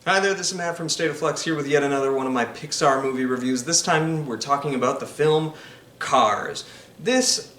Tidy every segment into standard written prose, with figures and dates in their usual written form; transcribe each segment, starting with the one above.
Hi there, this is Matt from State of Flux here with yet another one of my Pixar movie reviews. This time we're talking about the film Cars. This,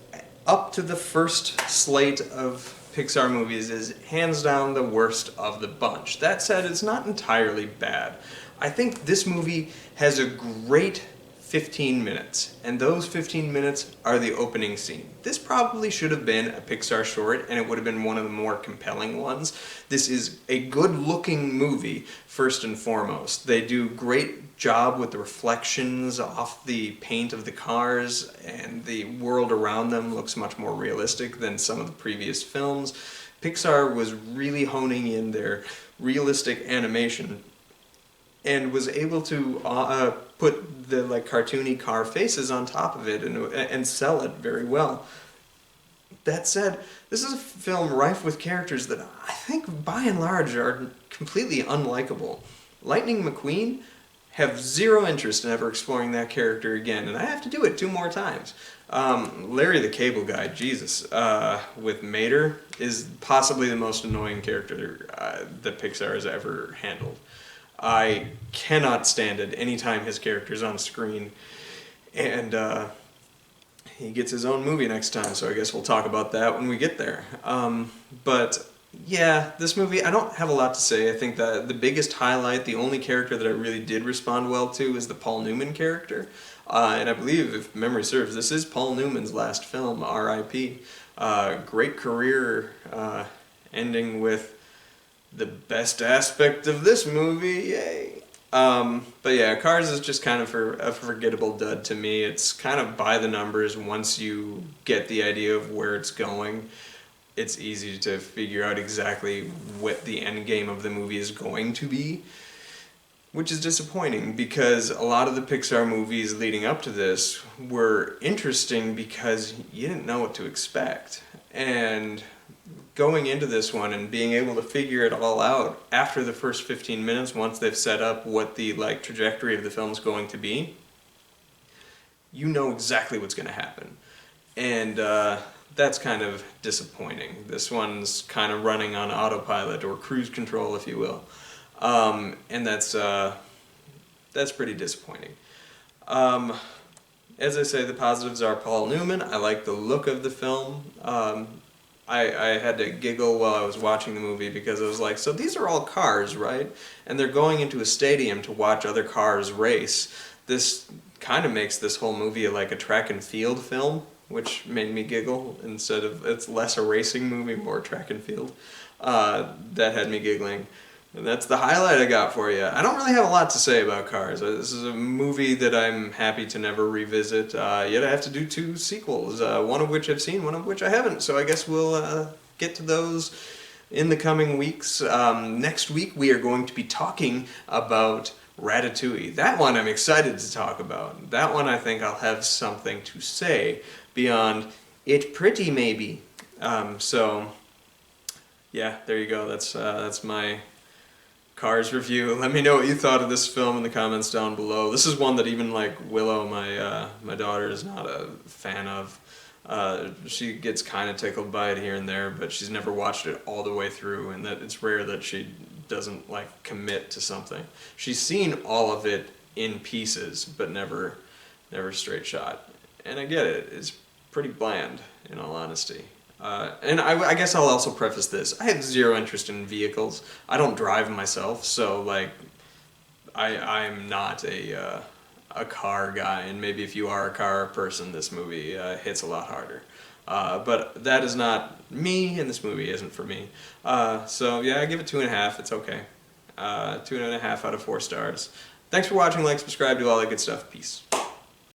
up to the first slate of Pixar movies, is hands down the worst of the bunch. That said, it's not entirely bad. I think this movie has a great 15 minutes, and those 15 minutes are the opening scene. This probably should have been a Pixar short, and it would have been one of the more compelling ones. This is a good-looking movie, first and foremost. They do a great job with the reflections off the paint of the cars, and the world around them looks much more realistic than some of the previous films. Pixar was really honing in their realistic animation and was able to put the cartoony car faces on top of it and sell it very well. That said, this is a film rife with characters that I think by and large are completely unlikable. Lightning McQueen, have zero interest in ever exploring that character again, and I have to do it 2 more times. Larry the Cable Guy, Jesus, with Mater, is possibly the most annoying character that Pixar has ever handled. I cannot stand it anytime his character's on screen, and he gets his own movie next time, so I guess we'll talk about that when we get there. But yeah, this movie, I don't have a lot to say. I think that the biggest highlight, the only character that I really did respond well to, is the Paul Newman character. And I believe, if memory serves, this is Paul Newman's last film, R.I.P. Great career, ending with the best aspect of this movie, yay! But yeah, Cars is just kind of a forgettable dud to me. It's kind of by the numbers. Once you get the idea of where it's going, it's easy to figure out exactly what the end game of the movie is going to be, which is disappointing because a lot of the Pixar movies leading up to this were interesting because you didn't know what to expect. And going into this one and being able to figure it all out after the first 15 minutes, once they've set up what the trajectory of the film's going to be, you know exactly what's going to happen. And that's kind of disappointing. This one's kind of running on autopilot, or cruise control, if you will. And that's pretty disappointing. As I say, the positives are Paul Newman. I like the look of the film. I had to giggle while I was watching the movie because I was like, so these are all cars, right? And they're going into a stadium to watch other cars race. This kind of makes this whole movie like a track and field film, which made me giggle. Instead of, it's less a racing movie, more track and field. That had me giggling. And that's the highlight I got for you. I don't really have a lot to say about Cars. This is a movie that I'm happy to never revisit, yet I have to do 2 sequels, one of which I've seen, one of which I haven't, so I guess we'll get to those in the coming weeks. Next week we are going to be talking about Ratatouille. That one I'm excited to talk about. That one I think I'll have something to say beyond it pretty maybe. So yeah, there you go. That's my Cars review. Let me know what you thought of this film in the comments down below. This is one that even Willow, my daughter, is not a fan of. She gets kind of tickled by it here and there, but she's never watched it all the way through, and that it's rare that she doesn't commit to something. She's seen all of it in pieces, but never straight shot. And I get it. It's pretty bland, in all honesty. And I guess I'll also preface this. I have zero interest in vehicles. I don't drive myself, so I'm not a car guy, and maybe if you are a car person, this movie hits a lot harder. But that is not me, and this movie isn't for me. So yeah, I give it 2.5. It's okay. 2.5 out of 4 stars. Thanks for watching. Like, subscribe, do all that good stuff. Peace.